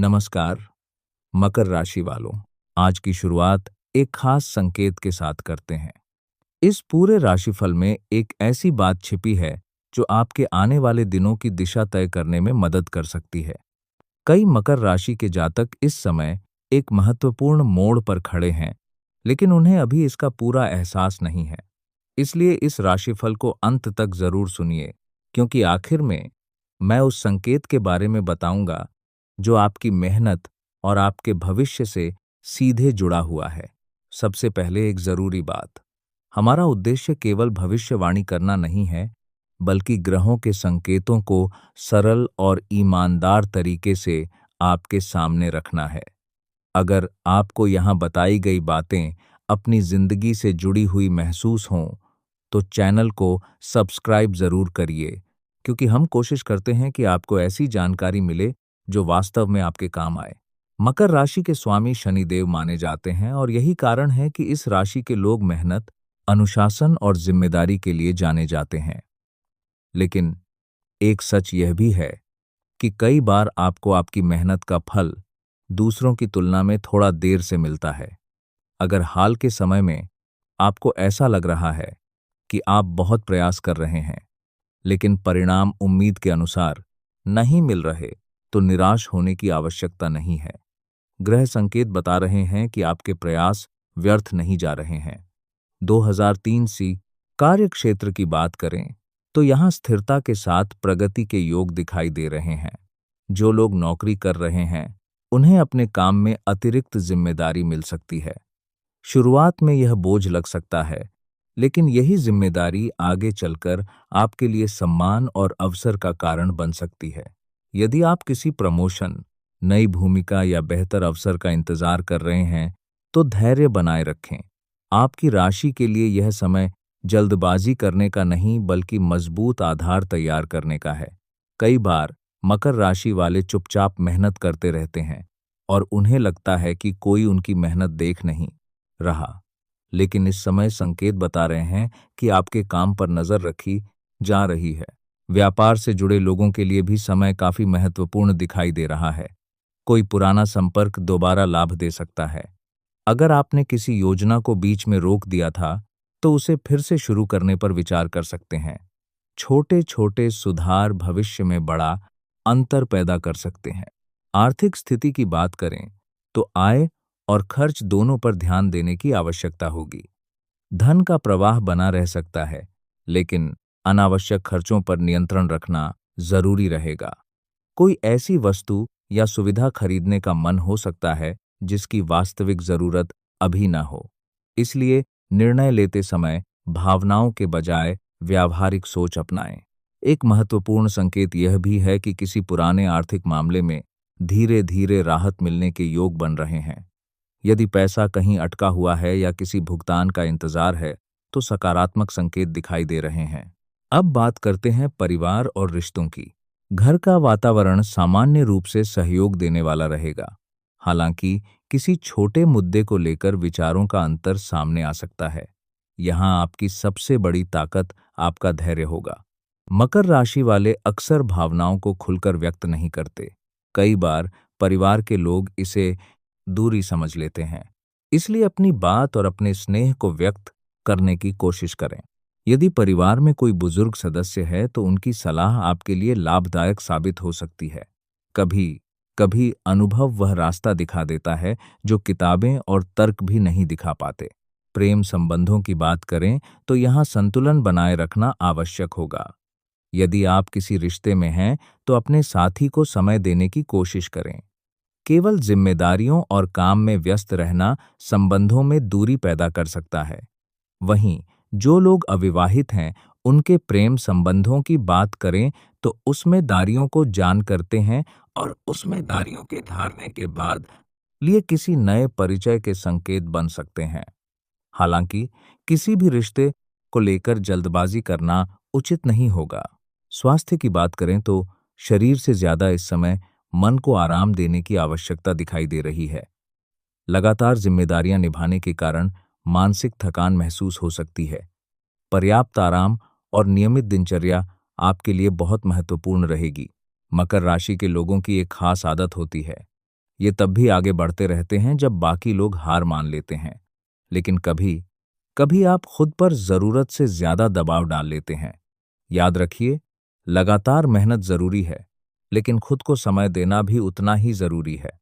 नमस्कार मकर राशि वालों। आज की शुरुआत एक खास संकेत के साथ करते हैं। इस पूरे राशिफल में एक ऐसी बात छिपी है जो आपके आने वाले दिनों की दिशा तय करने में मदद कर सकती है। कई मकर राशि के जातक इस समय एक महत्वपूर्ण मोड़ पर खड़े हैं, लेकिन उन्हें अभी इसका पूरा एहसास नहीं है। इसलिए इस राशिफल को अंत तक जरूर सुनिए, क्योंकि आखिर में मैं उस संकेत के बारे में बताऊंगा जो आपकी मेहनत और आपके भविष्य से सीधे जुड़ा हुआ है। सबसे पहले एक जरूरी बात, हमारा उद्देश्य केवल भविष्यवाणी करना नहीं है, बल्कि ग्रहों के संकेतों को सरल और ईमानदार तरीके से आपके सामने रखना है। अगर आपको यहाँ बताई गई बातें अपनी जिंदगी से जुड़ी हुई महसूस हों, तो चैनल को सब्सक्राइब जरूर करिए, क्योंकि हम कोशिश करते हैं कि आपको ऐसी जानकारी मिले जो वास्तव में आपके काम आए। मकर राशि के स्वामी शनिदेव माने जाते हैं और यही कारण है कि इस राशि के लोग मेहनत, अनुशासन और जिम्मेदारी के लिए जाने जाते हैं। लेकिन एक सच यह भी है कि कई बार आपको आपकी मेहनत का फल दूसरों की तुलना में थोड़ा देर से मिलता है। अगर हाल के समय में आपको ऐसा लग रहा है कि आप बहुत प्रयास कर रहे हैं, लेकिन परिणाम उम्मीद के अनुसार नहीं मिल रहे, तो निराश होने की आवश्यकता नहीं है। ग्रह संकेत बता रहे हैं कि आपके प्रयास व्यर्थ नहीं जा रहे हैं। 2003 सी कार्य क्षेत्र की बात करें तो यहाँ स्थिरता के साथ प्रगति के योग दिखाई दे रहे हैं। जो लोग नौकरी कर रहे हैं, उन्हें अपने काम में अतिरिक्त जिम्मेदारी मिल सकती है। शुरुआत में यह बोझ लग सकता है, लेकिन यही जिम्मेदारी आगे चलकर आपके लिए सम्मान और अवसर का कारण बन सकती है। यदि आप किसी प्रमोशन, नई भूमिका या बेहतर अवसर का इंतजार कर रहे हैं, तो धैर्य बनाए रखें। आपकी राशि के लिए यह समय जल्दबाजी करने का नहीं, बल्कि मजबूत आधार तैयार करने का है। कई बार मकर राशि वाले चुपचाप मेहनत करते रहते हैं और उन्हें लगता है कि कोई उनकी मेहनत देख नहीं रहा, लेकिन इस समय संकेत बता रहे हैं कि आपके काम पर नजर रखी जा रही है। व्यापार से जुड़े लोगों के लिए भी समय काफी महत्वपूर्ण दिखाई दे रहा है। कोई पुराना संपर्क दोबारा लाभ दे सकता है। अगर आपने किसी योजना को बीच में रोक दिया था, तो उसे फिर से शुरू करने पर विचार कर सकते हैं। छोटे छोटे सुधार भविष्य में बड़ा अंतर पैदा कर सकते हैं। आर्थिक स्थिति की बात करें तो आय और खर्च दोनों पर ध्यान देने की आवश्यकता होगी। धन का प्रवाह बना रह सकता है, लेकिन अनावश्यक खर्चों पर नियंत्रण रखना जरूरी रहेगा। कोई ऐसी वस्तु या सुविधा खरीदने का मन हो सकता है जिसकी वास्तविक जरूरत अभी ना हो। इसलिए निर्णय लेते समय भावनाओं के बजाय व्यावहारिक सोच अपनाएं। एक महत्वपूर्ण संकेत यह भी है कि किसी पुराने आर्थिक मामले में धीरे धीरे राहत मिलने के योग बन रहे हैं। यदि पैसा कहीं अटका हुआ है या किसी भुगतान का इंतजार है, तो सकारात्मक संकेत दिखाई दे रहे हैं। अब बात करते हैं परिवार और रिश्तों की। घर का वातावरण सामान्य रूप से सहयोग देने वाला रहेगा। हालांकि किसी छोटे मुद्दे को लेकर विचारों का अंतर सामने आ सकता है। यहाँ आपकी सबसे बड़ी ताकत आपका धैर्य होगा। मकर राशि वाले अक्सर भावनाओं को खुलकर व्यक्त नहीं करते। कई बार परिवार के लोग इसे दूरी समझ लेते हैं। इसलिए अपनी बात और अपने स्नेह को व्यक्त करने की कोशिश करें। यदि परिवार में कोई बुजुर्ग सदस्य है, तो उनकी सलाह आपके लिए लाभदायक साबित हो सकती है। कभी कभी अनुभव वह रास्ता दिखा देता है जो किताबें और तर्क भी नहीं दिखा पाते। प्रेम संबंधों की बात करें तो यहाँ संतुलन बनाए रखना आवश्यक होगा। यदि आप किसी रिश्ते में हैं, तो अपने साथी को समय देने की कोशिश करें। केवल जिम्मेदारियों और काम में व्यस्त रहना संबंधों में दूरी पैदा कर सकता है। वहीं जो लोग अविवाहित हैं, उनके प्रेम संबंधों की बात करें तो उसमें दारियों को जान करते हैं और उसमें दारियों के धारने के बाद लिए किसी नए परिचय के संकेत बन सकते हैं। हालांकि किसी भी रिश्ते को लेकर जल्दबाजी करना उचित नहीं होगा। स्वास्थ्य की बात करें तो शरीर से ज्यादा इस समय मन को आराम देने की आवश्यकता दिखाई दे रही है। लगातार जिम्मेदारियां निभाने के कारण मानसिक थकान महसूस हो सकती है। पर्याप्त आराम और नियमित दिनचर्या आपके लिए बहुत महत्वपूर्ण रहेगी। मकर राशि के लोगों की एक खास आदत होती है, ये तब भी आगे बढ़ते रहते हैं जब बाकी लोग हार मान लेते हैं। लेकिन कभी कभी आप खुद पर जरूरत से ज्यादा दबाव डाल लेते हैं। याद रखिए, लगातार मेहनत जरूरी है, लेकिन खुद को समय देना भी उतना ही जरूरी है।